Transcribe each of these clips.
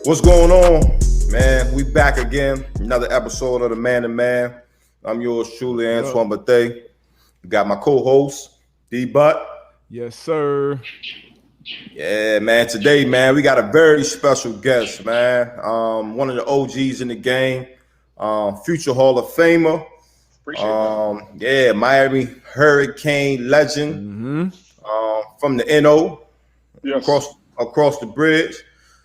What's going on, man? We back again. Another episode of the Man to Man. I'm yours truly, Antoine Bethea. We got my co-host, D-Butt. Yes, sir. Yeah, man. Today, man, we got a very special guest, man. One of the OGs in the game, future Hall of Famer. Yeah, Miami Hurricane legend from the NO, Yes. across the bridge.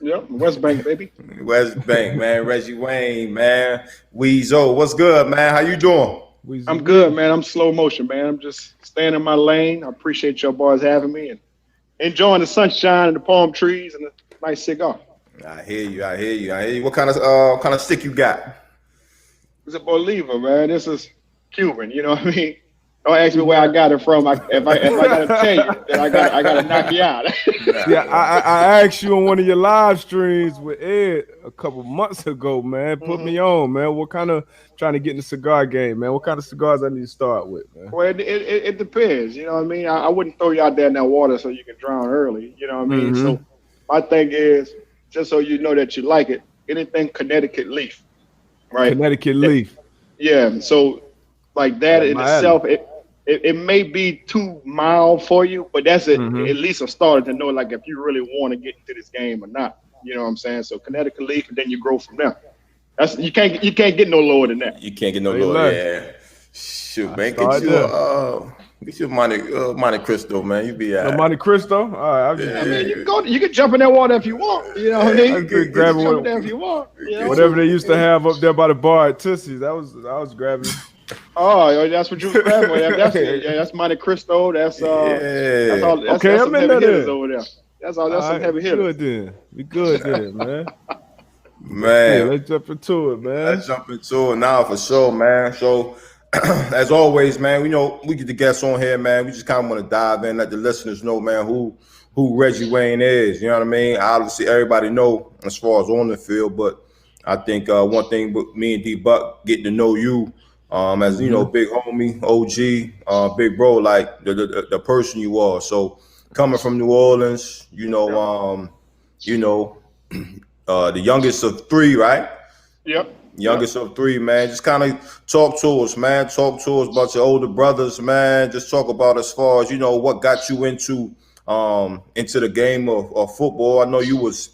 Yep, West Bank, baby. West Bank, man. Reggie Wayne, man. Weezo, what's good, man? How you doing? I'm good, man. I'm slow motion, man. I'm just staying in my lane. I appreciate your boys having me and enjoying the sunshine and the palm trees and the nice cigar. I hear you. What kind of stick you got? It's a Bolivar, man. This is Cuban. You know what I mean? Don't ask me where I got it from. If I gotta tell you, then I gotta knock you out. Yeah, I asked you on one of your live streams with Ed a couple months ago, man. Put me on, man. What kind of trying to get in the cigar game, man? What kind of cigars I need to start with, man? Well, it depends. You know what I mean? I wouldn't throw you out there in that water so you can drown early. You know what I mean? So my thing is, just so you know that you like it, anything Connecticut leaf, right? Connecticut leaf. Yeah. So like that in itself, it may be too mild for you, but that's at least a starter to know, like, if you really want to get into this game or not. You know what I'm saying? So Connecticut leaf, and then you grow from there. That's you can't get no lower than that. You can't get no lower. Yeah. Shoot, man. Get you Monte Cristo, man. You be all right. Monte Cristo? All right. I mean, you can jump in that water if you want. You know what I mean? You can jump there if you want. You know? Whatever they used to have up there by the bar at Tootsie's, I was grabbing. Oh, that's what you were grabbing. That's Monte Cristo. That's all. That's some heavy hitters over there. That's some heavy hitters. We good then, man. Man, let's jump into it, man. Let's jump into it now for sure, man. So, as always, man, we get the guests on here, man. We just kind of want to dive in, let the listeners know, man, who Reggie Wayne is. You know what I mean? Obviously, everybody know as far as on the field, but I think one thing with me and D-Buck getting to know you. As big homie, OG, big bro, like the person you are. So coming from New Orleans, the youngest of three, right? Yep. Youngest of three, man. Just kind of talk to us, man. Talk to us about your older brothers, man. Just talk about as far as what got you into the game of football. I know you was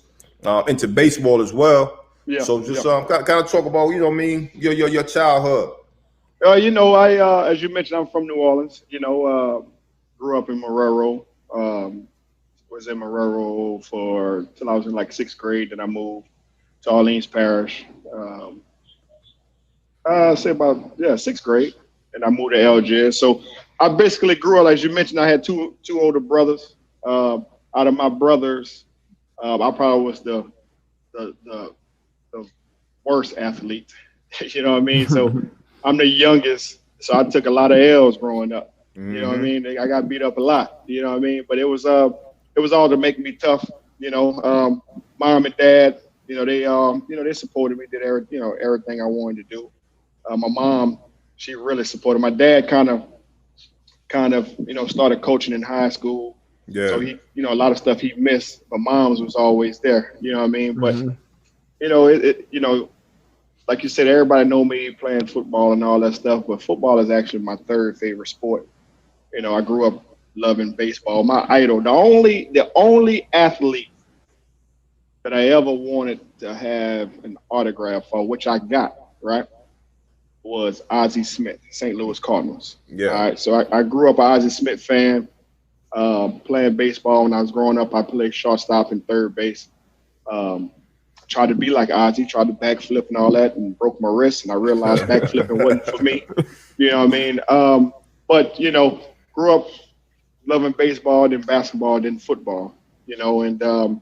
into baseball as well. Yeah. So just kind of talk about your childhood. I as you mentioned, I'm from New Orleans. Grew up in Marrero. Was in Marrero till I was in like 6th grade. Then I moved to Orleans Parish. Say about 6th grade, and I moved to Algiers. So I basically grew up, as you mentioned. I had two older brothers. Out of my brothers, I probably was the worst athlete. You know what I mean? So. I'm the youngest, so I took a lot of L's growing up. You know what I mean? I got beat up a lot. You know what I mean? But it was all to make me tough. Mom and dad, they supported me, did everything I wanted to do. My mom, she really supported. My dad kind of started coaching in high school. Yeah. So he, a lot of stuff he missed, but mom's was always there. You know what I mean? But like you said, everybody know me playing football and all that stuff, but football is actually my third favorite sport. I grew up loving baseball. My idol, the only athlete that I ever wanted to have an autograph for, which I got, right, was Ozzie Smith, St. Louis Cardinals. Yeah. All right. So I grew up an Ozzie Smith fan, playing baseball. When I was growing up, I played shortstop and third base. Tried to be like Ozzie, tried to backflip and all that, and broke my wrist, and I realized backflipping wasn't for me. You know what I mean? But grew up loving baseball, then basketball, then football. And kind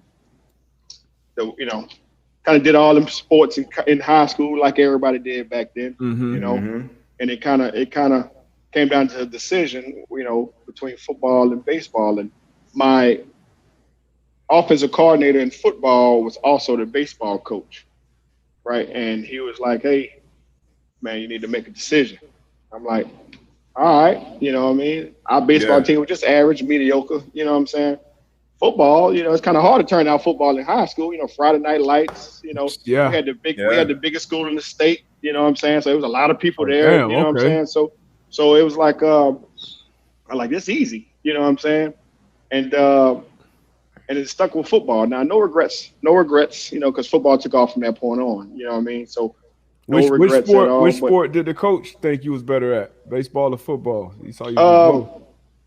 of did all them sports in high school like everybody did back then. And it kind of came down to a decision, between football and baseball, and my offensive coordinator in football was also the baseball coach, right? And he was like, "Hey, man, you need to make a decision." I'm like, "All right," you know what I mean? Our baseball team was just average, mediocre, you know what I'm saying? football, it's kind of hard to turn out football in high school. Friday night lights. Yeah. We had the biggest school in the state. You know what I'm saying? So it was a lot of people there. Damn, you know what I'm saying? So it was like, it's easy. You know what I'm saying? And it stuck with football. Now, no regrets. Because football took off from that point on. You know what I mean? So no regrets at all. Which sport did the coach think you was better at? Baseball or football? He saw you do both.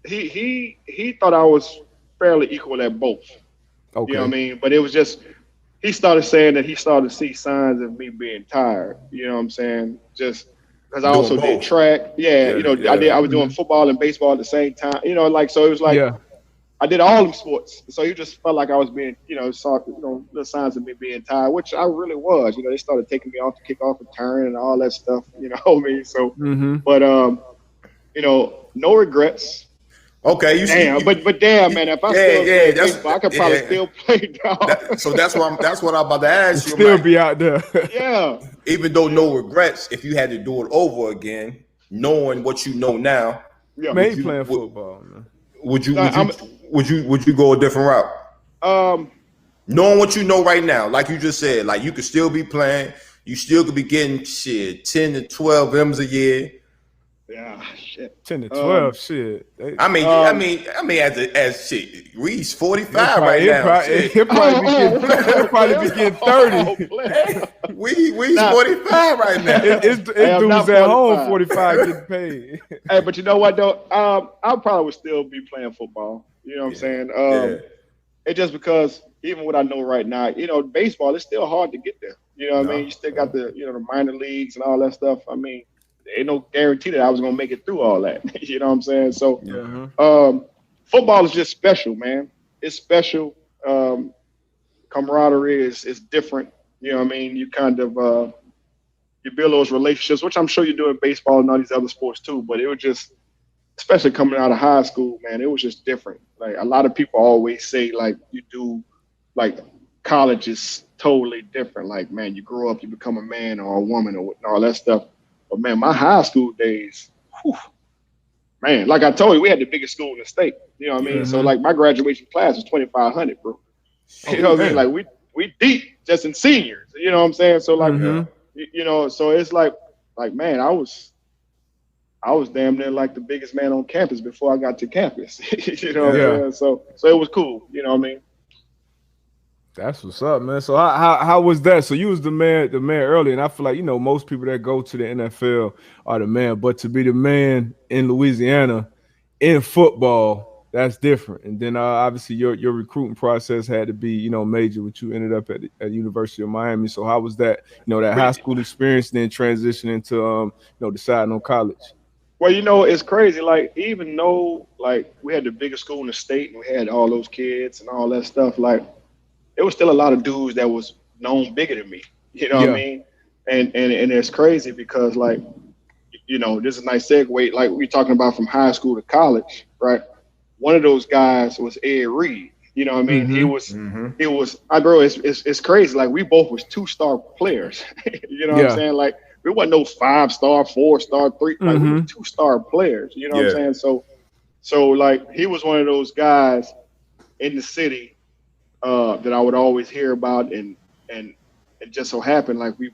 He thought I was fairly equal at both. Okay. You know what I mean? But it was just he started saying that he started to see signs of me being tired. You know what I'm saying? Just because I also did track. I was doing football and baseball at the same time. So it was like I did all them sports. So you just felt like I was being, saw the signs of me being tired, which I really was. They started taking me off to kick off return and all that stuff. You know what I mean? So, but no regrets. Okay, but damn, man, if I still play baseball, I could probably still play down. So that's what I'm about to ask you. Still be out there. Yeah. Even though no regrets, if you had to do it over again, knowing what you know now, playing football, man. Would you go a different route? Knowing what you know right now, like you just said, like you could still be playing, you still could be getting 10 to 12 M's a year. Yeah, shit. 10 to 12, shit. I mean, as shit, Reed's 45 right now. He'll probably be getting 30. Weed's 45 right now. It's dudes at home 45 getting paid. Hey, but you know what though? I probably would still be playing football. You know what I'm saying? It's just because even what I know right now, baseball is still hard to get there. You know what I mean? You still got the the minor leagues and all that stuff. I mean, ain't no guarantee that I was gonna make it through all that. You know what I'm saying? So football is just special, man. It's special. Camaraderie is different. You know what I mean? You kind of you build those relationships, which I'm sure you do in baseball and all these other sports too. But it was just, especially coming out of high school, man, it was just different. Like a lot of people always say, like you do, like college is totally different. Like, man, you grow up, you become a man or a woman or all that stuff. But man, my high school days, man, like I told you, we had the biggest school in the state. You know what I mean? So like my graduation class was 2,500, bro. You know what I mean? Like we deep just in seniors. You know what I'm saying? So like, so it's like man, I was damn near like the biggest man on campus before I got to campus. You know what I'm saying? So it was cool. You know what I mean? That's what's up, man. So how was that? So you was the man early, and I feel like most people that go to the NFL are the man, but to be the man in Louisiana in football, that's different. And then obviously your recruiting process had to be major, which you ended up at University of Miami. So how was that? That high school experience, then transitioning to deciding on college. Well, it's crazy. Like even though like we had the biggest school in the state and we had all those kids and all that stuff, like. It was still a lot of dudes that was known bigger than me. You know what I mean? And it's crazy because like, this is a nice segue. Like we're talking about from high school to college, right? One of those guys was Ed Reed. You know what I mean? He was, it's crazy. Like we both was 2-star players. You know what I'm saying? Like we wasn't no 5-star, 4-star, 3, like we were 2-star players. You know what I'm saying? So like he was one of those guys in the city that I would always hear about, and it just so happened like we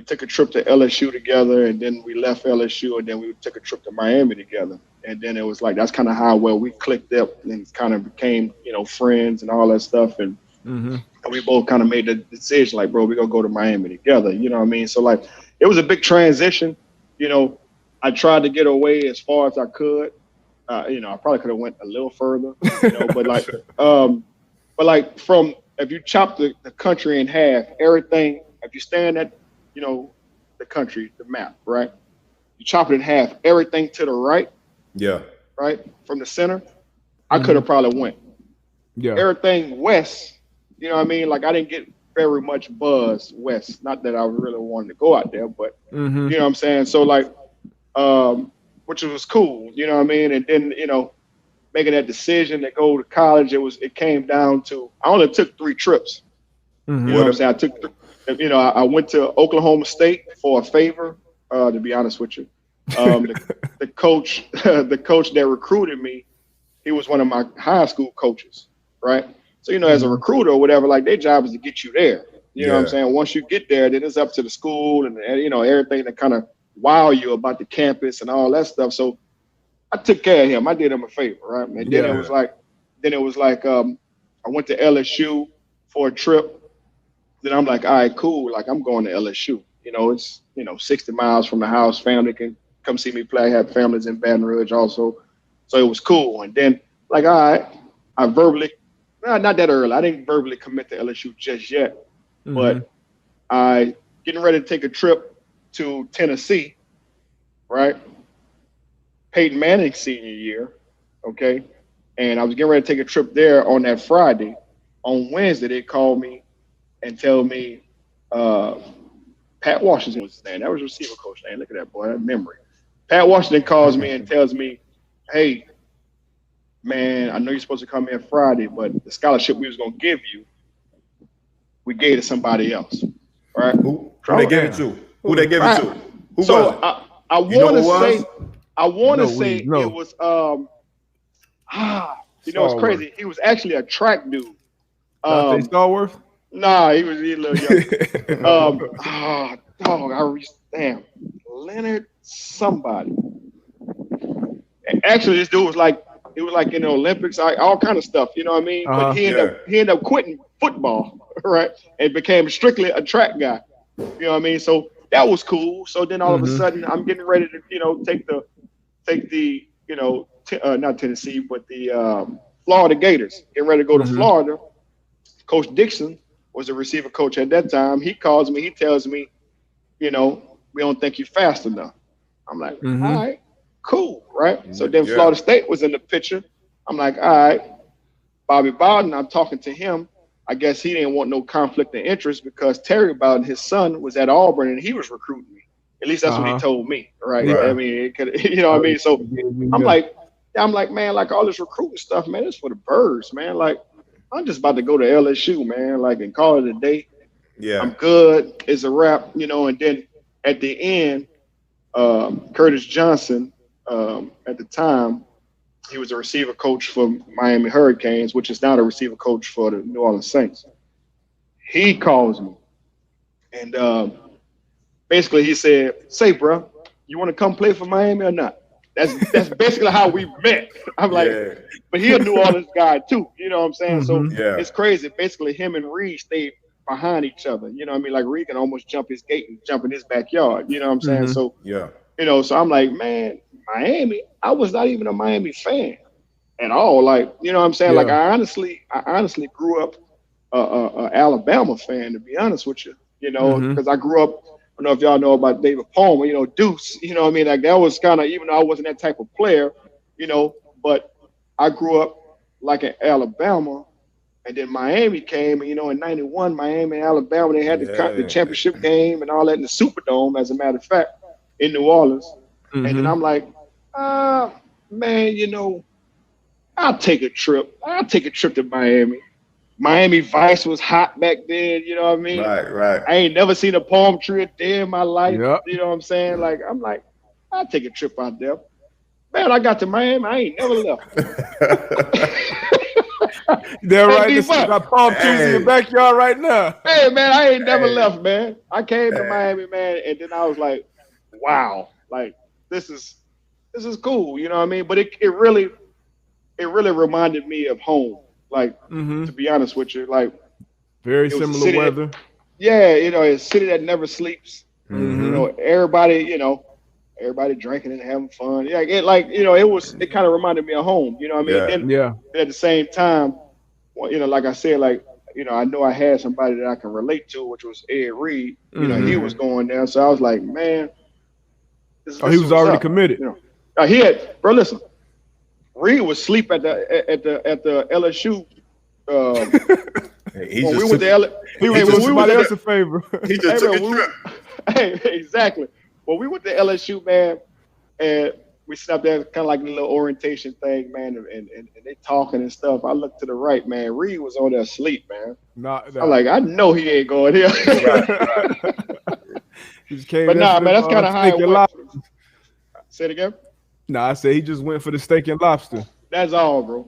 took a trip to LSU together, and then we left LSU, and then we took a trip to Miami together, and then it was like that's kind of how we clicked up and kind of became friends and all that stuff, and we both kind of made the decision like, bro, we're gonna go to Miami together. You know what I mean? So like it was a big transition. I tried to get away as far as I could. I probably could have went a little further, but like from, if you chop the country in half, everything, if you stand at, the country, the map, right? You chop it in half, everything to the right. Yeah. Right? From the center, I could have probably went. Yeah. Everything west, you know what I mean? Like I didn't get very much buzz west. Not that I really wanted to go out there, but you know what I'm saying? So like, which was cool, you know what I mean? And then, making that decision to go to college, it came down to, I only took 3 trips. You know what I'm saying? I took, I went to Oklahoma State for a favor, to be honest with you. The coach that recruited me, he was one of my high school coaches. right? So, as a recruiter or whatever, like their job is to get you there. You know what I'm saying? Once you get there, then it's up to the school and everything that kind of wow you about the campus and all that stuff. So I took care of him. I did him a favor, right? And then it was like, I went to LSU for a trip. Then I'm like, all right, cool. Like I'm going to LSU. It's 60 miles from the house. Family can come see me play. I had families in Baton Rouge also, so it was cool. And then like, all right, I verbally, not that early. I didn't verbally commit to LSU just yet, but I getting ready to take a trip to Tennessee, right? Peyton Manning's senior year, okay? And I was getting ready to take a trip there on that Friday. On Wednesday, they called me and tell me Pat Washington was his name. That was receiver coach name. Look at that, boy, that memory. Pat Washington calls me and tells me, hey, man, I know you're supposed to come in Friday, but the scholarship we was going to give you, we gave to somebody else, right? Who they gave it to? Who they gave it to? Who so was it? I want to say it was it's crazy. He was actually a track dude. Starworth? Nah, he was a little young. Leonard somebody. And actually, this dude was like, it was like in the Olympics, all kind of stuff. You know what I mean? But he ended up quitting football, right, and became strictly a track guy. You know what I mean? So that was cool. So then all of a sudden, I'm getting ready to, take the not Tennessee, but the Florida Gators. Getting ready to go to Florida. Coach Dixon was a receiver coach at that time. He calls me. He tells me, we don't think you're fast enough. I'm like, all right, cool, right? So then Florida State was in the picture. I'm like, all right, Bobby Bowden, I'm talking to him. I guess he didn't want no conflict of interest because Terry Bowden, his son, was at Auburn and he was recruiting me. At least that's what he told me, right? I mean, it could, what I mean? So I'm like, man, like all this recruiting stuff, man, it's for the birds, man. Like, I'm just about to go to LSU, man, like, and call it a day. Yeah. I'm good. It's a wrap, and then at the end, Curtis Johnson, at the time, he was a receiver coach for Miami Hurricanes, which is now the receiver coach for the New Orleans Saints. He calls me. And basically he said, say, bro, you want to come play for Miami or not? That's basically how we met. I'm like, but he a New Orleans guy too. You know what I'm saying? So it's crazy. Basically, him and Reed stayed behind each other. You know what I mean? Like Reed can almost jump his gate and jump in his backyard. You know what I'm saying? So so I'm like, man, Miami. I was not even a Miami fan at all. Like, you know what I'm saying? Like I honestly grew up a Alabama fan, to be honest with you. Because I grew up. I don't know if y'all know about David Palmer, Deuce, you know what I mean? Like that was kind of, even though I wasn't that type of player, but I grew up like in Alabama, and then Miami came, and, in 91, Miami and Alabama, they had the championship game and all that in the Superdome, as a matter of fact, in New Orleans. And then I'm like, man, I'll take a trip. I'll take a trip to Miami. Miami Vice was hot back then, you know what I mean? Right. I ain't never seen a palm tree a day in my life. Yep. You know what I'm saying? Like, I'm like, I'll take a trip out there. Man, I got to Miami, I ain't never left. They're right. You got palm trees in your backyard right now. Hey, man, I ain't never left, man. I came to Miami, man, and then I was like, wow, like, this is cool, you know what I mean? But it really reminded me of home. Like, to be honest with you, like very similar weather. It's a city that never sleeps. Everybody drinking and having fun. It kind of reminded me of home. You know what I mean? But at the same time, like I said, like, I know I had somebody that I can relate to, which was Ed Reed. He was going there, so I was like, man, he was already committed. He had, bro. Listen. Reed was asleep at the LSU. He was somebody else a favor. He just took a trip. Hey, exactly. Well, we went to LSU, man, and we stopped there, kind of like a little orientation thing, man, and they talking and stuff. I looked to the right, man. Reed was on there asleep, man. I'm like, I know he ain't going here. Right. But man, that's kind of how it went. Say it again. No, I said he just went for the steak and lobster. That's all, bro.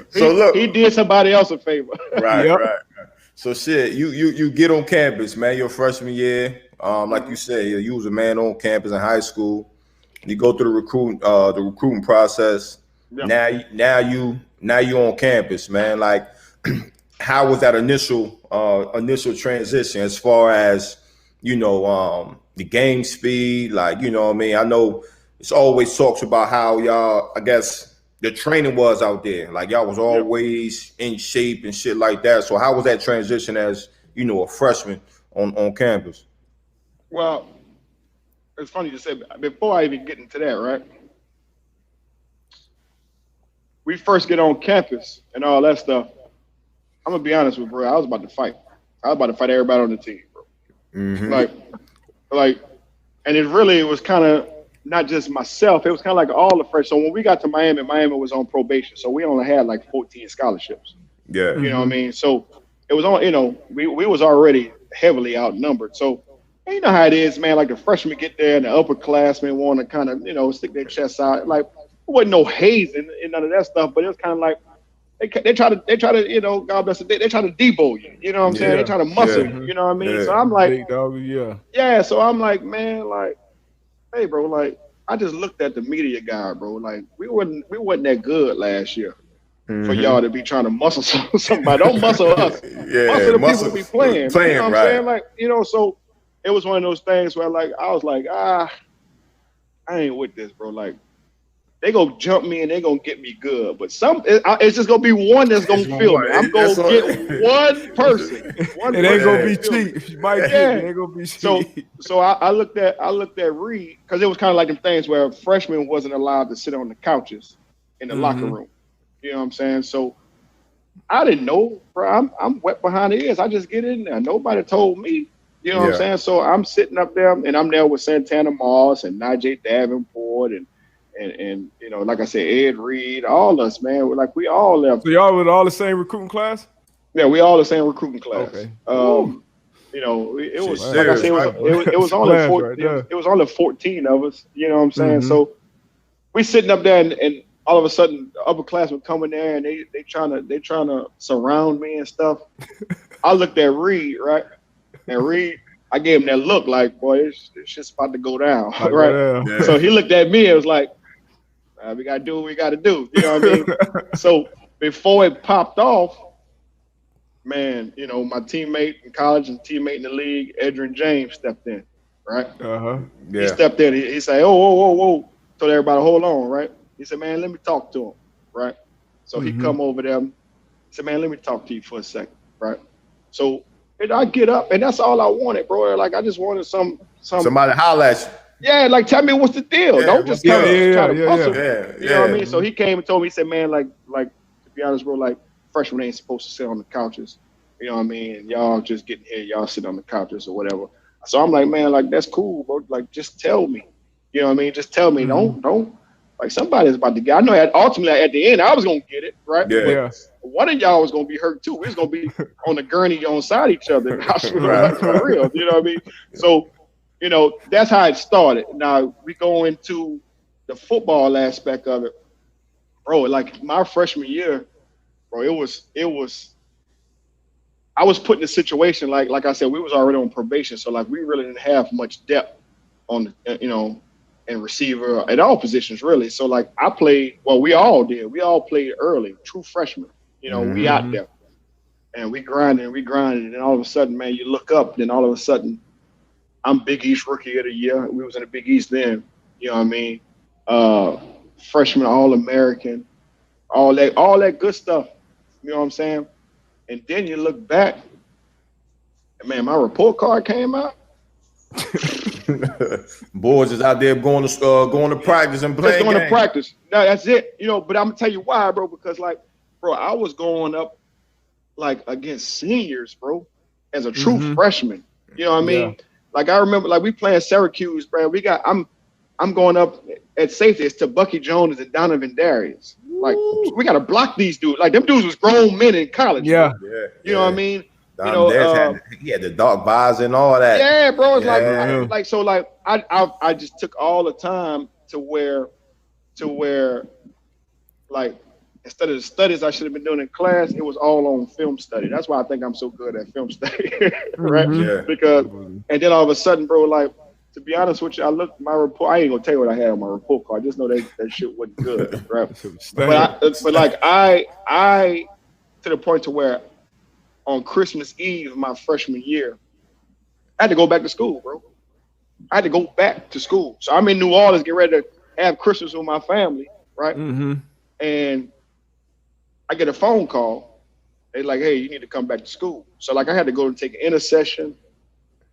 So look, he did somebody else a favor. Right. So shit, you get on campus, man. Your freshman year, like you said, you was a man on campus in high school. You go through the recruiting process. Yep. Now you on campus, man. Like, how was that initial transition as far as the game speed? Like, you know what I mean? I know it's always talks about how y'all, I guess, the training was out there. Like, y'all was always in shape and shit like that. So how was that transition as, a freshman on campus? Well, it's funny you said, before I even get into that, right? We first get on campus and all that stuff. I'm gonna be honest with you, bro. I was about to fight. I was about to fight everybody on the team, bro. Like, and it was kind of not just myself. It was kind of like all the freshmen. So when we got to Miami was on probation. So we only had like 14 scholarships. Yeah. You know what I mean? So it was on, we was already heavily outnumbered. So you know how it is, man. Like the freshmen get there and the upperclassmen want to kind of, stick their chests out. Like, there wasn't no hazing and none of that stuff, but it was kind of like they try to, God bless it, they try to debo you. You know what I'm saying? They try to muscle you. You know what I mean? So I'm like, big dog, So I'm like, man, like, hey, bro, like, I just looked at the media guy, bro. Like, we wasn't that good last year for y'all to be trying to muscle somebody. Don't muscle us. Muscle the people we playing. You know what I'm saying? Like, so it was one of those things where, like, I was like, I ain't with this, bro. Like, they gonna jump me and they gonna get me good, but it's just gonna be one that's gonna feel me. I'm gonna get one person. It ain't gonna be cheap. You might get it ain't gonna be cheap. So I looked at Reed, because it was kind of like them things where freshmen wasn't allowed to sit on the couches in the locker room. You know what I'm saying? So I didn't know, bro. I'm wet behind the ears. I just get in there. Nobody told me. You know what I'm saying? So I'm sitting up there and I'm there with Santana Moss and Najee Davenport and like I said, Ed Reed, all us, man. We all left. So y'all were all the same recruiting class? Yeah, we all the same recruiting class. Okay. It was like I said, it was only 14. It was only 14 of us. You know what I'm saying? So we sitting up there and all of a sudden the upperclassmen coming there and they trying to surround me and stuff. I looked at Reed, right? And Reed, I gave him that look like, boy, it's just about to go down, right? Yeah. So he looked at me and was like, we got to do what we got to do. You know what I mean? So before it popped off, man, my teammate in college and teammate in the league, Edrin James, stepped in, right? He stepped in. He said, whoa. Told everybody, hold on, right? He said, man, let me talk to him, right? So he come over there. He said, man, let me talk to you for a second, right? So I get up, and that's all I wanted, bro. Like, I just wanted somebody holler at you. Yeah, like, tell me what's the deal. Don't just try to muscle. You know what I mean? So he came and told me, he said, man, like to be honest, bro, like, freshmen ain't supposed to sit on the couches. You know what I mean? And y'all just getting here, y'all sit on the couches or whatever. So I'm like, man, like, that's cool, bro. Like, just tell me. You know what I mean? Just tell me. Don't. Like, somebody's about to get. I know ultimately at the end I was gonna get it, right? Yeah. But one of y'all was gonna be hurt too. We was gonna be on the gurney on side each other. Right. For real. You know what I mean? So, that's how it started. Now we go into the football aspect of it, bro. Like, my freshman year, bro, it was. I was put in a situation like I said, we was already on probation, so like we really didn't have much depth on and receiver at all positions really. So like I played, well, we all did. We all played early, true freshmen. We out there and we grinded, and all of a sudden, man, you look up, then all of a sudden, I'm Big East Rookie of the Year. We was in the Big East then. You know what I mean? Freshman All-American, all that good stuff. You know what I'm saying? And then you look back, and man, my report card came out. Boys is out there going to practice and playing. Just going to practice. No, that's it. But I'm gonna tell you why, bro. Because I was going up like against seniors, bro, as a true freshman. You know what I mean? Yeah. Like I remember, like we playing Syracuse, bro. I'm going up at safety. It's to Bucky Jones and Donovan Darius. Like we gotta block these dudes. Like them dudes was grown men in college. Yeah. You know what I mean? He had the dark visor and all that. Yeah, bro. It's I just took all the time to where like instead of the studies I should have been doing in class, it was all on film study. That's why I think I'm so good at film study, right? Yeah. Because and then all of a sudden, bro, like to be honest with you, I looked my report. I ain't gonna tell you what I had on my report card. I just know that shit wasn't good, right? but like I to the point to where on Christmas Eve my freshman year, I had to go back to school, bro. I had to go back to school. So I'm in New Orleans, getting ready to have Christmas with my family, right? And I get a phone call. They're like, hey, you need to come back to school. So like I had to go and take an intercession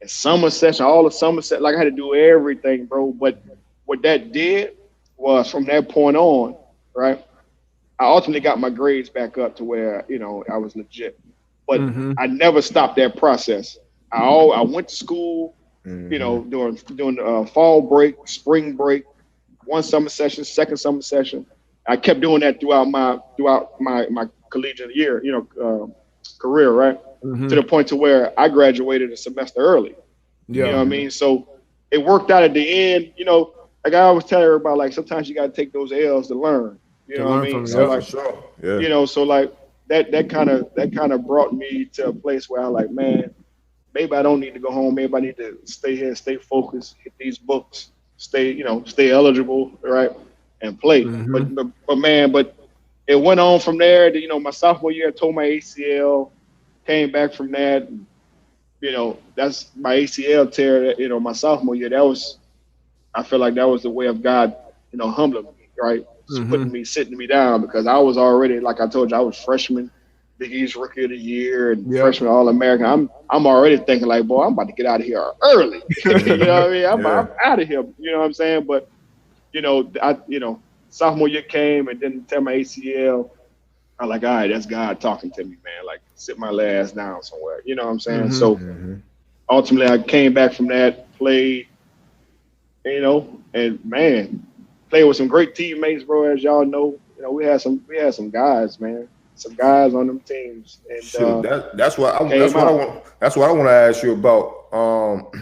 and summer session, all the summer session. Like I had to do everything, bro. But what that did was from that point on, right? I ultimately got my grades back up to where, you know, I was legit. But I never stopped that process. I went to school, you know, during fall break, spring break, one summer session, second summer session. I kept doing that throughout my collegiate year, you know, career, right? To the point to where I graduated a semester early. You know what I mean? So it worked out at the end, you know, like I always tell everybody, like sometimes you got to take those L's to learn. You know what I mean? So like, you know, so like that kind of brought me to a place where I'm like, man, maybe I don't need to go home. Maybe I need to stay here, stay focused, hit these books, stay eligible, right, and play. But man, it went on from there. You know, my sophomore year, I tore my ACL, came back from that. And, you know, that's my ACL tear. You know, my sophomore year, I feel like that was the way of God, you know, humbling me, right, sitting me down because I was already, like I told you, I was freshman. Big East Rookie of the Year and freshman All-American. I'm already thinking like, boy, I'm about to get out of here early. You know what I mean? I'm out of here. You know what I'm saying? But you know, sophomore year came and didn't tear my ACL. I'm like, all right, that's God talking to me, man. Like, sit my last down somewhere. You know what I'm saying? So ultimately, I came back from that, played, you know, and man, played with some great teammates, bro. As y'all know, you know, we had some guys, man. Some guys on them teams, and that's what I want to ask you about.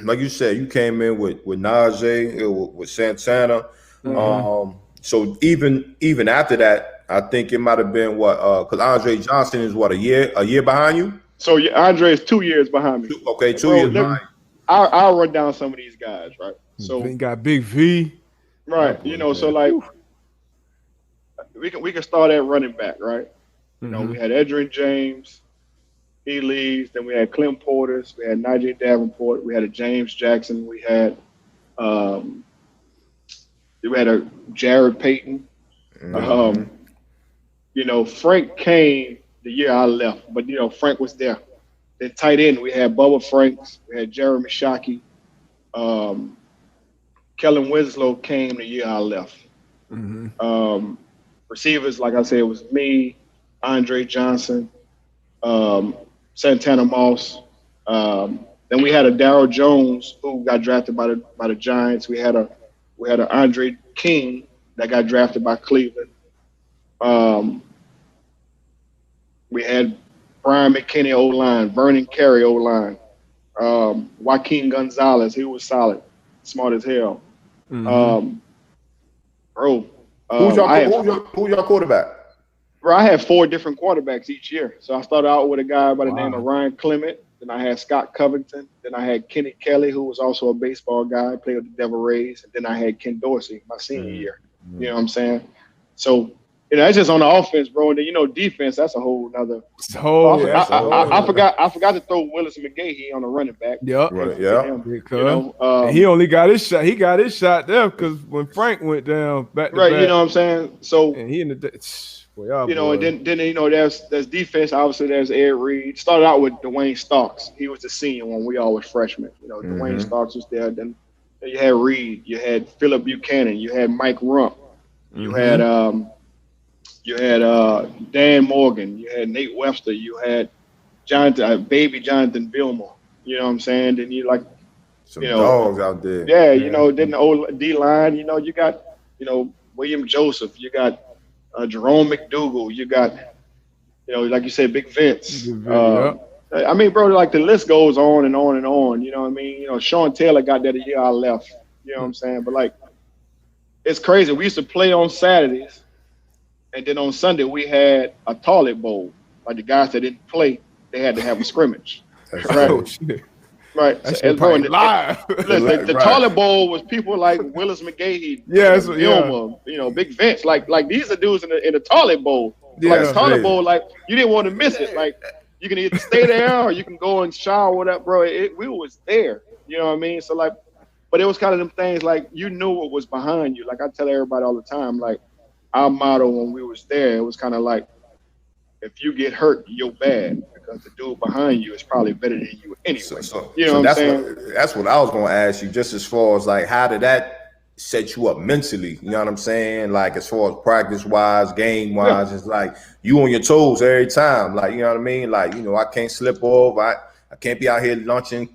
Like you said, you came in with Najee, with Santana. So even after that, I think it might have been because Andre Johnson is a year behind you. So Andre is 2 years behind me. Okay, 2 years behind. I'll run down some of these guys, right? So you got Big V, right? You know, so like we can start at running back, right? You know, we had Edgerrin James, he leaves. Then we had Clint Portis, we had Najee Davenport, we had a James Jackson, we had a Jared Payton. You know, Frank came the year I left, but you know, Frank was there. Then tight end, we had Bubba Franks, we had Jeremy Shockey. Kellen Winslow came the year I left. Receivers, like I said, it was me, Andre Johnson, Santana Moss. Then we had a Darryl Jones who got drafted by the Giants. We had a Andre King that got drafted by Cleveland. We had Brian McKinney O-line, Vernon Carey O-line, Joaquin Gonzalez, he was solid, smart as hell. Bro, who's your quarterback? Bro, I had 4 different quarterbacks each year. So I started out with a guy by the name of Ryan Clement. Then I had Scott Covington. Then I had Kenny Kelly, who was also a baseball guy, played with the Devil Rays. And then I had Ken Dorsey my senior year. You know what I'm saying? So, you know, that's just on the offense, bro. And then, you know, defense, that's a whole nother. I forgot to throw Willis McGahee on the running back. Yep. You know, he only got his shot. He got his shot there because when Frank went down back to back. You know what I'm saying? So, and he in the you know, and then you know, there's defense. Obviously, there's Ed Reed. Started out with Dwayne Starks. He was the senior when we all was freshmen. You know, Dwayne Starks was there. Then you had Reed. You had Philip Buchanan. You had Mike Rump. You had Dan Morgan. You had Nate Webster. You had baby Jonathan Billmore. You know what I'm saying? Then you like some dogs out there. Yeah, you know, then the old D line. You know, you got William Joseph. You got Jerome McDougal, you got, you know, like you said, Big Vince. I mean, bro, like the list goes on and on and on. You know what I mean? You know, Sean Taylor got that the year I left. You know what I'm saying? But like, it's crazy. We used to play on Saturdays, And then on Sunday we had a toilet bowl. Like the guys that didn't play, they had to have a scrimmage. Right. Oh shit. Right. That So, shit probably live. Listen, the toilet bowl was people like Willis McGahee, Vilma, Big Vince. Like these are dudes in the toilet bowl. Yeah, like the toilet bowl, like you didn't want to miss it. Like you can either stay there or you can go and shower, whatever, bro. We was there. You know what I mean? So like, but it was kind of them things like you knew what was behind you. Like I tell everybody all the time, like our motto when we was there, it was kind of like, if you get hurt, you're bad because the dude behind you is probably better than you anyway. You know what I'm saying? That's what I was going to ask you, just as far as like, how did that set you up mentally? You know what I'm saying? Like as far as practice wise, game wise, it's like you on your toes every time. Like, you know what I mean? Like, I can't slip off. I can't be out here launching,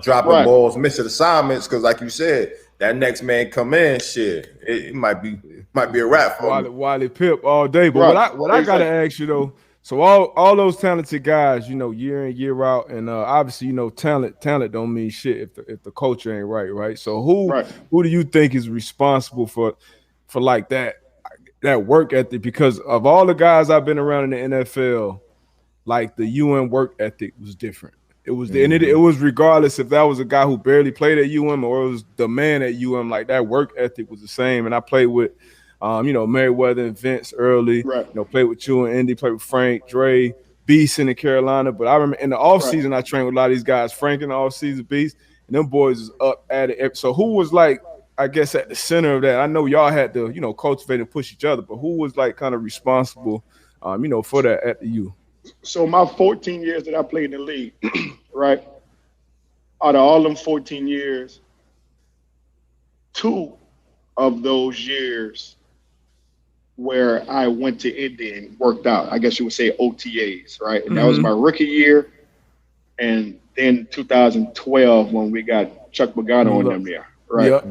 dropping balls, missing assignments. Cause like you said, that next man come in, shit, it might be a wrap for me. Wiley Pip all day. But what I gotta ask you though, so all those talented guys, year in, year out, and obviously, talent don't mean shit if the culture ain't right? So who do you think is responsible for like that work ethic? Because of all the guys I've been around in the NFL, like the UN work ethic was different. It was and it was regardless if that was a guy who barely played at UM or it was the man at UM. Like that work ethic was the same. And I played with, Merriweather and Vince early. Right. Played with you and Indy. Played with Frank, Dre, Beast in the Carolina. But I remember in the offseason, I trained with a lot of these guys. Frank in the offseason, Beast, and them boys was up at it. So who was like, I guess, at the center of that? I know y'all had to, cultivate and push each other, but who was like kind of responsible, for that at the U? So my 14 years that I played in the league, right? Out of all them 14 years, 2 of those years where I went to Indy and worked out, I guess you would say OTAs, right? And that was my rookie year. And then 2012 when we got Chuck Pagano in them there, right? Yep.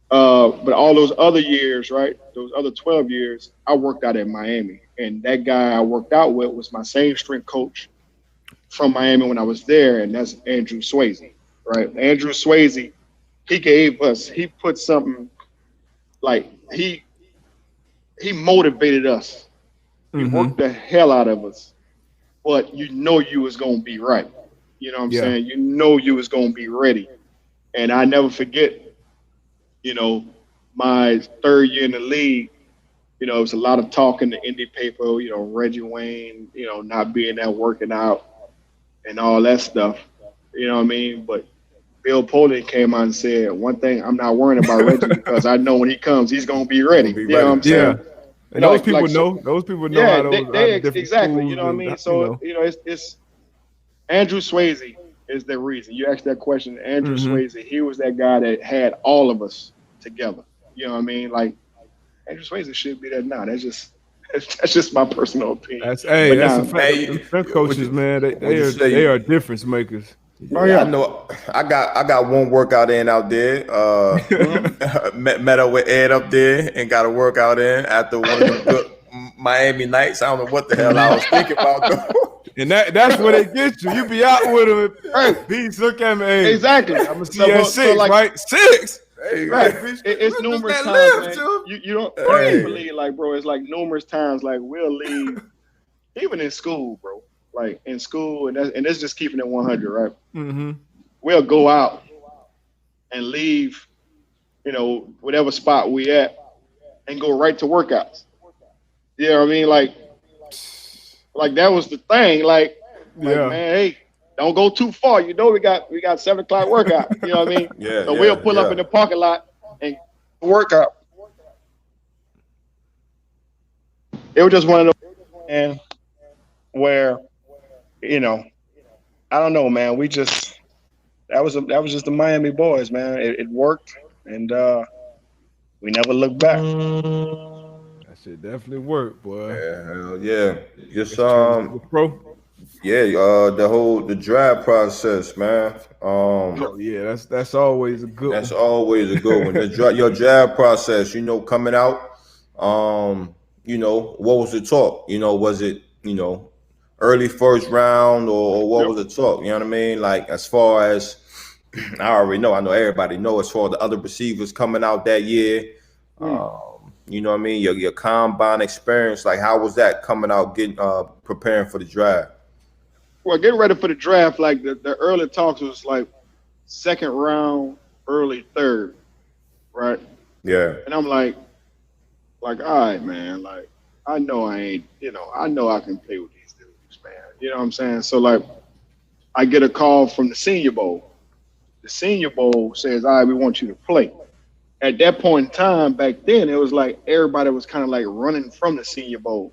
But all those other years, right? Those other 12 years, I worked out at Miami. And that guy I worked out with was my same strength coach from Miami when I was there, and that's Andrew Swayze, right? Andrew Swayze, he put something like he motivated us. He worked the hell out of us, but you was gonna be right. You know what I'm saying? You was gonna be ready. And I never forget, my 3rd year in the league. It was a lot of talk in the indie paper, Reggie Wayne, not being there working out and all that stuff. You know what I mean? But Bill Polian came out and said, one thing, I'm not worrying about Reggie because I know when he comes, he's going to be ready. You know what I'm saying? And those people know. Those people know how those exactly. You know what I mean? So, it's Andrew Swayze is the reason. You asked that question. Andrew Swayze, he was that guy that had all of us together. You know what I mean? Like, Andrew Swayze should be there now. That's just my personal opinion. That's a fact. Strength coaches, man, they are difference makers. I know. I got one workout in out there. Met up with Ed up there and got a workout in after one of the good Miami nights. I don't know what the hell I was thinking about though. And that's where they get you. You be out with them. Hey, Beats, look at me. Hey, exactly. I'm gonna see you at 6, right? 6. Hey, right. It's numerous times, man. You don't believe, like, bro, it's like numerous times, like, we'll leave, even in school, bro. Like, in school, and it's just keeping it 100, right? We'll go out and leave, whatever spot we at and go right to workouts. You know what I mean? Like that was the thing. Like man, hey, don't go too far. We got 7 o'clock workout. You know what I mean? So we'll pull up in the parking lot and work out. It was just one of those, and where, I don't know, man. That was just the Miami boys, man. It worked, and we never looked back. That shit definitely worked, boy. Yeah, hell yeah. Just pro. Yeah, the draft process, man. That's always a good. That's always a good one. Your draft process, coming out. What was the talk? Was it early first round or what was the talk? You know what I mean? Like as far as I already know, I know everybody know as far as the other receivers coming out that year. You know what I mean? Your combine experience, like how was that coming out, getting preparing for the draft? Well, getting ready for the draft, like the early talks was like second round, early third, right? Yeah. And I'm like, all right, man, like I know I ain't, I know I can play with these dudes, man. You know what I'm saying? So like, I get a call from the Senior Bowl. The Senior Bowl says, all right, we want you to play. At that point in time, back then, it was like everybody was kind of like running from the Senior Bowl.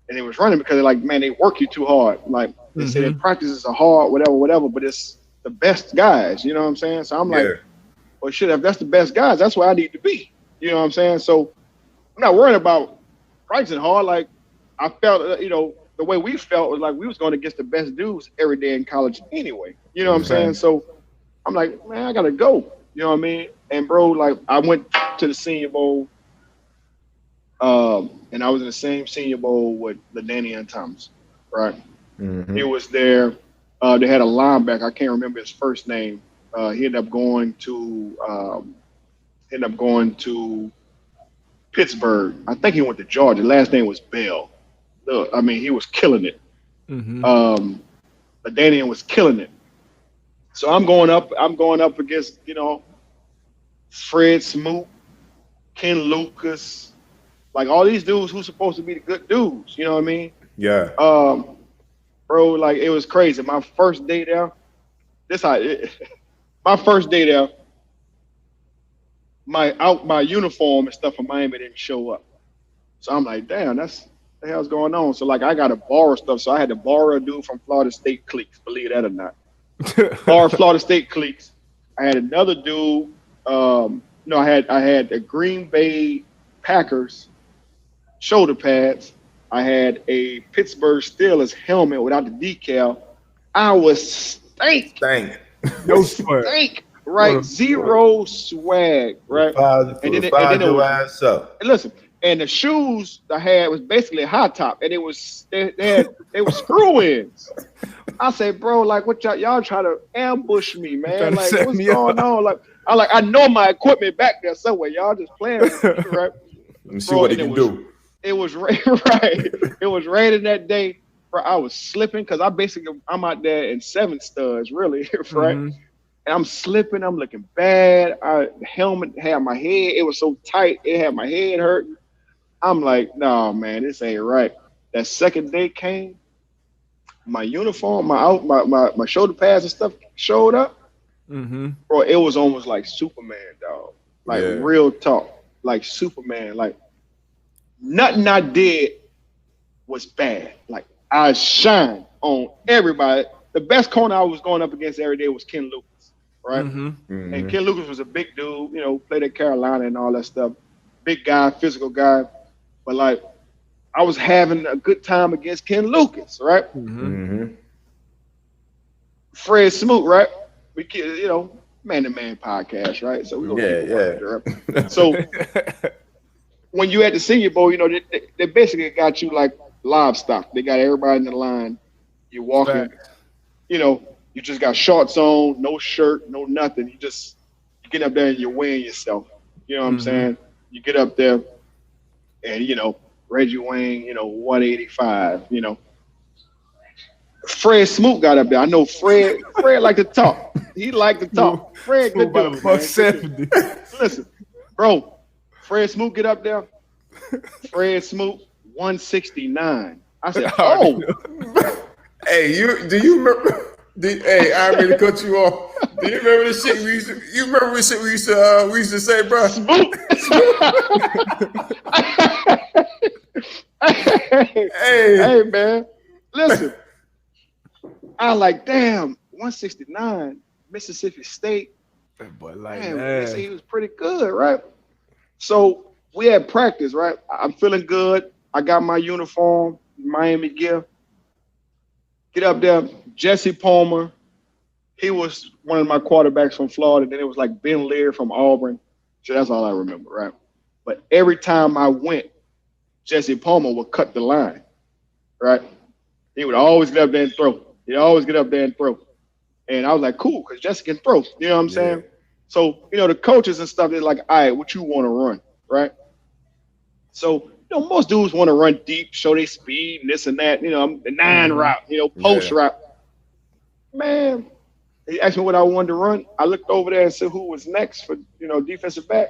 And they was running because they're like, man, they work you too hard. Like they say their practices are hard, whatever, but it's the best guys, you know what I'm saying? So I'm like, well, shit, if that's the best guys, that's where I need to be. You know what I'm saying? So I'm not worried about practicing hard. Like I felt, the way we felt was like we was going against the best dudes every day in college anyway. You know what I'm saying? So I'm like, man, I gotta go. You know what I mean? And bro, like I went to the Senior Bowl, and I was in the same Senior Bowl with LaDainian Thomas, right? He was there. They had a linebacker. I can't remember his first name. He ended up going to Pittsburgh. I think he went to Georgia. Last name was Bell. I mean, he was killing it. LaDainian was killing it. So I'm going up against, Fred Smoot, Ken Lucas, like all these dudes who's supposed to be the good dudes, you know what I mean? Yeah. Bro, like it was crazy. My first day there, my uniform and stuff from Miami didn't show up. So I'm like, damn, that's the hell's going on. So like I gotta borrow stuff. So I had to borrow a dude from Florida State Cliques, believe that or not. Borrow Florida State Cliques. I had another dude. I had the Green Bay Packers shoulder pads. I had a Pittsburgh Steelers helmet without the decal. I was stank. No swag. Stank, right? Zero swag, right? And then your ass up. And listen, and the shoes I had was basically a high top, and it was they were screw-ins. I said, bro, like what y'all try to ambush me, man? Like what's going on? Like I know my equipment back there somewhere. Y'all just playing with me, right? Let me see what he can do. It was right. It was raining that day. Bro, I was slipping because I'm out there in 7 studs, really, right? And I'm slipping. I'm looking bad. The helmet had my head. It was so tight. It had my head hurting. I'm like, no, man, this ain't right. That second day came. My uniform, my shoulder pads and stuff showed up. Bro, it was almost like Superman, dog. Like real talk, like Superman. Like nothing I did was bad. Like I shined on everybody. The best corner I was going up against every day was Ken Lucas, right? And Ken Lucas was a big dude, played at Carolina and all that stuff. Big guy, physical guy. But like I was having a good time against Ken Lucas, right? Fred Smoot, right? We, man-to-man podcast, right? So we gonna So when you at the Senior Bowl, they basically got you like livestock. They got everybody in the line. You're walking, you just got shorts on, no shirt, no nothing. You get up there and you're weighing yourself. You know what I'm saying? You get up there and Reggie Wayne, 185, Fred Smoot got up there. I know Fred liked to talk. He liked to talk. Fred good dude. Listen, bro, Fred Smoot get up there. Fred Smoot, 169. I said, oh. Hey, do you remember? Hey, I really cut you off. Do you remember the shit we used to? You remember the shit we used to say, bro? Smoot. Hey, man. Listen. I like, damn, 169, Mississippi State. That boy like, man. He was pretty good, right? So we had practice, right? I'm feeling good. I got my uniform, Miami gear. Get up there, Jesse Palmer. He was one of my quarterbacks from Florida. Then it was like Ben Lear from Auburn. So that's all I remember, right? But every time I went, Jesse Palmer would cut the line, right? He would always get up there and throw. He'd always get up there and throw. And I was like, cool, because Jesse can throw. You know what I'm saying? So, the coaches and stuff, they're like, all right, what you want to run, right? So, most dudes want to run deep, show their speed and this and that, the 9 route, post route. Man, he asked me what I wanted to run. I looked over there and said who was next for, defensive back.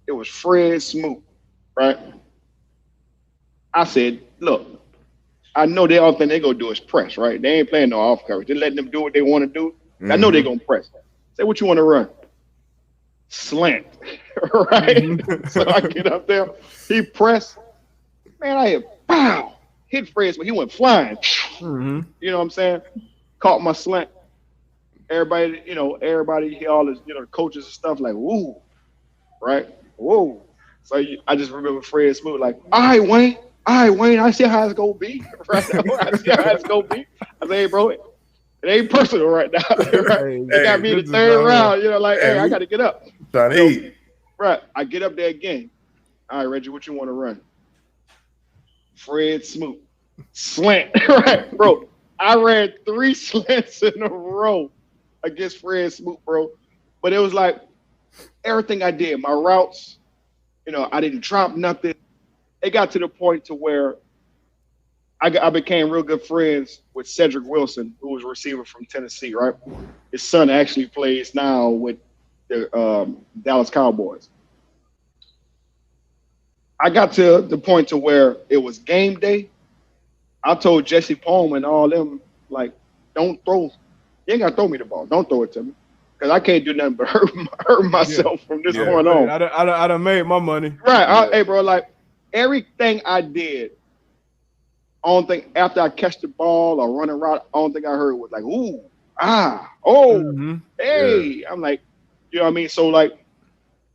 It was Fred Smoot, right? I said, look, I know the only thing they're going to do is press, right? They ain't playing no off coverage. They're letting them do what they want to do. I know they're going to press. Say, what you want to run? Slant, right? So I get up there. He pressed. Man, I hit Fred Smoot. He went flying. You know what I'm saying? Caught my slant. Everybody, all his, the coaches and stuff like, woo, right? Whoa. So I just remember Fred Smoot like, all right, Wayne, I see how it's going to be. Right now. I see how it's going to be. I say, hey, bro, it ain't personal right now. Right? They got me in the third round, hey, I got to get up. Trying to eat. Right. I get up there again. All right, Reggie, what you want to run? Fred Smoot. Slant. Right, bro. I ran 3 slants in a row against Fred Smoot, bro. But it was like everything I did, my routes, I didn't drop nothing. It got to the point to where I became real good friends with Cedric Wilson, who was a receiver from Tennessee, right? His son actually plays now with the Dallas Cowboys. I got to the point to where it was game day. I told Jesse Palmer and all them, like, don't throw. You ain't got to throw me the ball. Don't throw it to me. Because I can't do nothing but hurt myself from this point on. I done made my money. Right. Hey, bro, like, everything I did, only thing after I catch the ball or run a route, only thing I heard was like, ooh, hey. Yeah. I'm like, you know what I mean? So, like,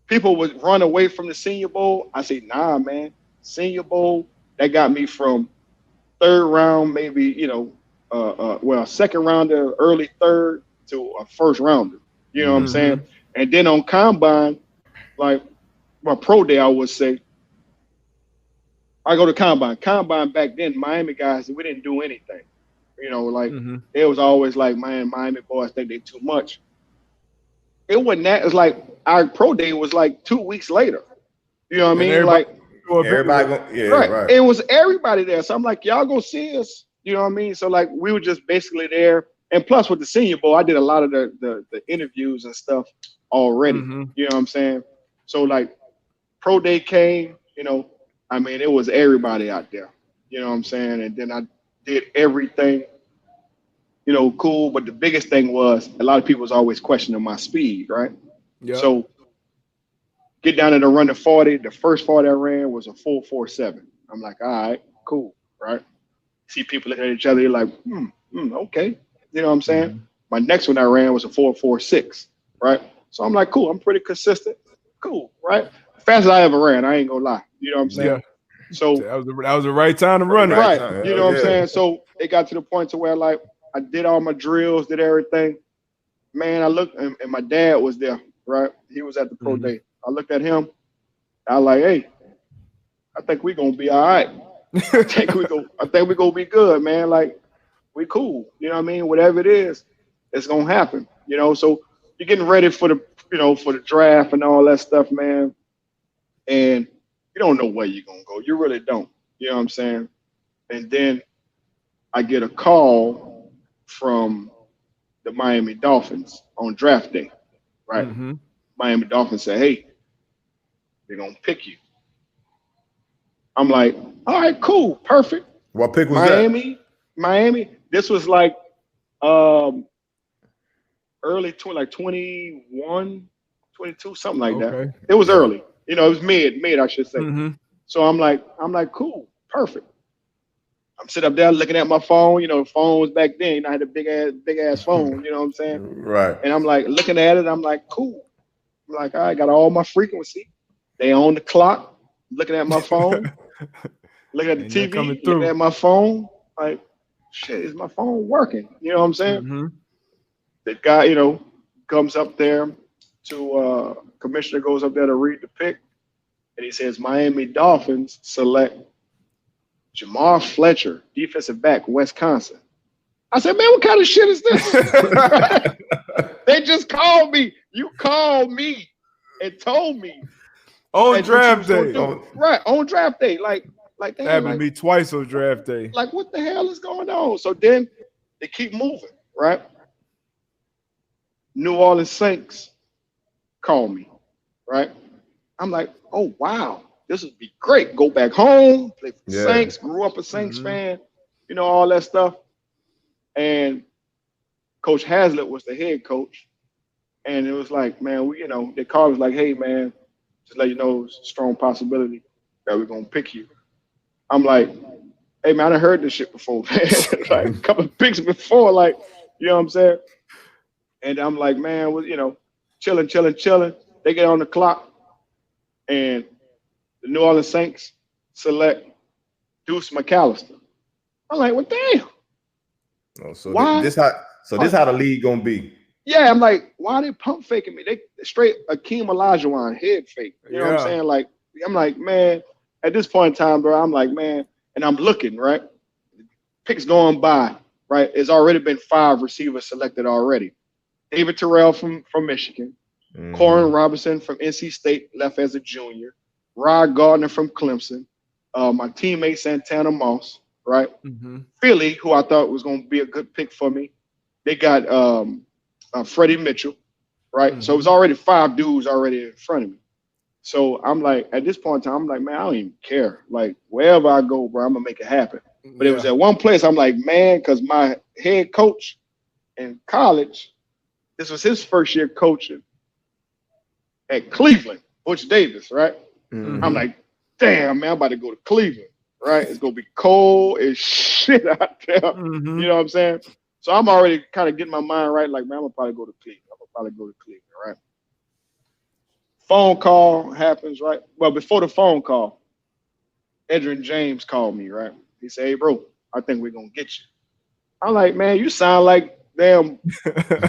people would run away from the Senior Bowl. I say, nah, man. Senior Bowl, that got me from third round, maybe, second rounder, early third to a first rounder. You know what I'm saying? And then on Combine, like my pro day, I would say, I go to Combine. Combine back then, Miami guys, we didn't do anything. It was always like, man, Miami boys think they too much. It wasn't that. It's like our pro day was like 2 weeks later. You know what I mean? Everybody right. It was everybody there. So I'm like, y'all go see us. You know what I mean? So like we were just basically there. And plus with the Senior Bowl, I did a lot of the interviews and stuff already. You know what I'm saying? So like pro day came, it was everybody out there. You know what I'm saying? And then I did everything, cool. But the biggest thing was a lot of people was always questioning my speed, right? Yep. So get down to run the 40. The first 40 I ran was a 4.47. I'm like, all right, cool, right? See people looking at each other, you're like, okay. You know what I'm saying? My next one I ran was a 4.46, right? So I'm like, cool, I'm pretty consistent. Cool, right? Fastest I ever ran, I ain't gonna lie. You know what I'm saying? Yeah. So that was the right time to run it. Right. You know what I'm saying? So it got to the point to where like I did all my drills, did everything. Man, I looked and my dad was there, right? He was at the pro day. I looked at him. I was like, hey, I think we're gonna be all right. I think we're gonna be good, man. Like, we cool. You know what I mean? Whatever it is, it's gonna happen. So you're getting ready for the for the draft and all that stuff, man. And you don't know where you're gonna go. You really don't. You know what I'm saying? And then I get a call from the Miami Dolphins on draft day, right? Miami Dolphins say, hey, they're gonna pick you. I'm like, all right, cool, perfect. What pick was Miami. This was like early like 21, 22, something like that. It was early. It was mid, I should say. So I'm like, cool, perfect. I'm sitting up there looking at my phone. Phones back then, I had a big ass phone, you know what I'm saying? Right. And I'm like looking at it, I'm like, cool. I'm like, I got all my frequency. They on the clock, looking at my phone, looking at the TV, looking at my phone, like, shit, is my phone working? You know what I'm saying? The guy, comes up there to commissioner goes up there to read the pick, and he says Miami Dolphins select Jamar Fletcher, defensive back, Wisconsin. I said, man, what kind of shit is this? They just called me. You called me and told me On at what you draft was gonna day. do. Right, on draft day. Like That happened to me twice on draft day. Like, what the hell is going on? So then they keep moving, right? New Orleans Saints call me, right? I'm like, oh wow, this would be great. Go back home, play for the Saints, grew up a Saints fan, you know, all that stuff. And Coach Hazlitt was the head coach. And it was like, man, we, you know, they called us like, hey man, just let you know it's a strong possibility that we're gonna pick you. I'm like, hey man, I done heard this shit before, man. Like a couple of picks before, like, you know what I'm saying? And I'm like, man, well, you know, chilling. They get on the clock, and the New Orleans Saints select Deuce McAllister. I'm like, well, damn. Oh, so why? This how the league gonna be. Yeah, I'm like, why are they pump faking me? They straight Akeem Olajuwon head fake. You know what I'm saying? Like, I'm like, man, at this point in time, bro, I'm like, man, and I'm looking, right? Picks going by, right? There's already been 5 receivers selected already. David Terrell from Michigan, Corin Robinson from NC State, left as a junior, Rod Gardner from Clemson, my teammate Santana Moss, right? Philly, who I thought was going to be a good pick for me. They got Freddie Mitchell, right? So it was already 5 dudes already in front of me. So I'm like, at this point in time, I'm like, man, I don't even care. Like, wherever I go, bro, I'm going to make it happen. But it was at one place, I'm like, man, because my head coach in college, this was his first year coaching at Cleveland, Butch Davis, right? I'm like, damn, man, I'm about to go to Cleveland, right? It's going to be cold as shit out there. You know what I'm saying? So I'm already kind of getting my mind right, like, man, I'm going to probably go to Cleveland. Right? Phone call happens, right? Well, before the phone call, Edrin James called me, right? He said, hey, bro, I think we're going to get you. I'm like, man, you sound like damn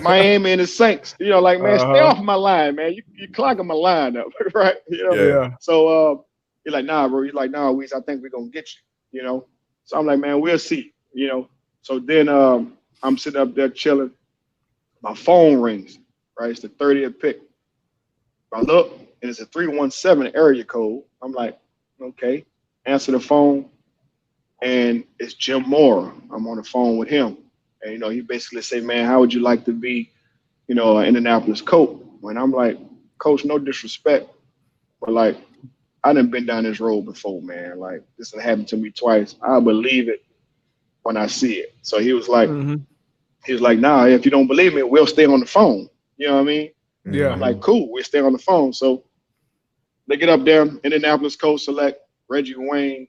Miami and the Saints. You know, like, man, stay off my line, man. You clogging my line up, right? You know? So he's like, nah, bro. He's like, nah, Weez, I think we're going to get you, you know? So I'm like, man, we'll see, you know? So then I'm sitting up there chilling. My phone rings, right? It's the 30th pick. I look, and it's a 317 area code. I'm like, okay. Answer the phone, and it's Jim Mora. I'm on the phone with him. And, you know, he basically said, man, how would you like to be, you know, an Indianapolis coach? And I'm like, coach, no disrespect, but, like, I done been down this road before, man. Like, this has happened to me twice. I believe it when I see it. So he was like, nah, if you don't believe me, we'll stay on the phone. You know what I mean? Yeah. I'm like, cool, we'll stay on the phone. So they get up there, Indianapolis coach select Reggie Wayne,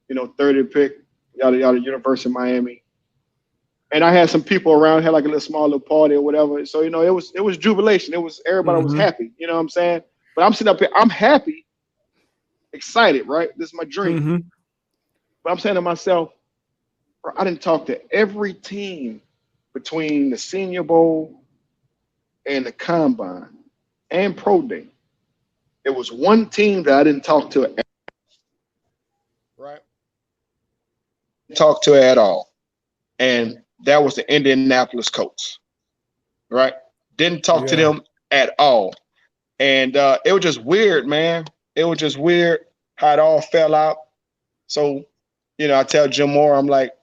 you know, 30th pick, yada, yada, University of Miami. And I had some people around, had like a little small little party or whatever. So, you know, it was jubilation. It was, everybody was happy, you know what I'm saying? But I'm sitting up here, I'm happy, excited, right? This is my dream. But I'm saying to myself, bro, I didn't talk to every team between the Senior Bowl and the Combine and Pro Day. It was one team that I didn't talk to, right? Talk to at all. And that was the Indianapolis Colts, right? Didn't talk to them at all. And it was just weird, man. It was just weird how it all fell out. So, you know, I tell Jim Moore, I'm like,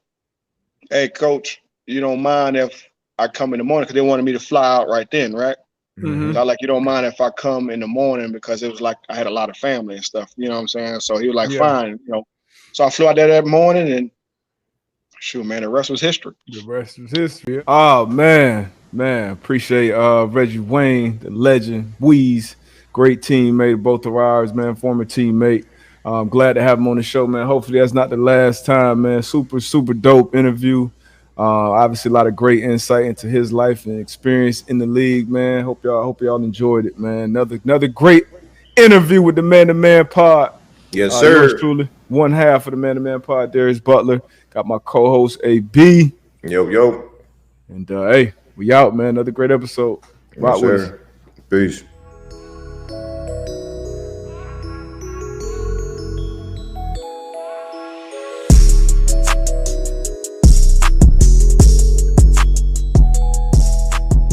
hey, coach, you don't mind if I come in the morning? Because they wanted me to fly out right then, right? So I like, you don't mind if I come in the morning, because it was like I had a lot of family and stuff, you know what I'm saying? So he was like, fine, you know. So I flew out there that morning, and shoot, man, the rest was history. The rest was history. Oh, man, appreciate Reggie Wayne, the legend, Weez, great teammate, both of ours, man, former teammate. I'm glad to have him on the show, man. Hopefully that's not the last time, man. Super dope interview. Obviously, a lot of great insight into his life and experience in the league, man. Hope y'all enjoyed it, man. Another great interview with the Man to Man Pod. Yes, sir. Yours truly, one half of the Man to Man Pod, Darius Butler. Got my co-host AB. Yo. And hey, we out, man. Another great episode. Yes, sir. Peace.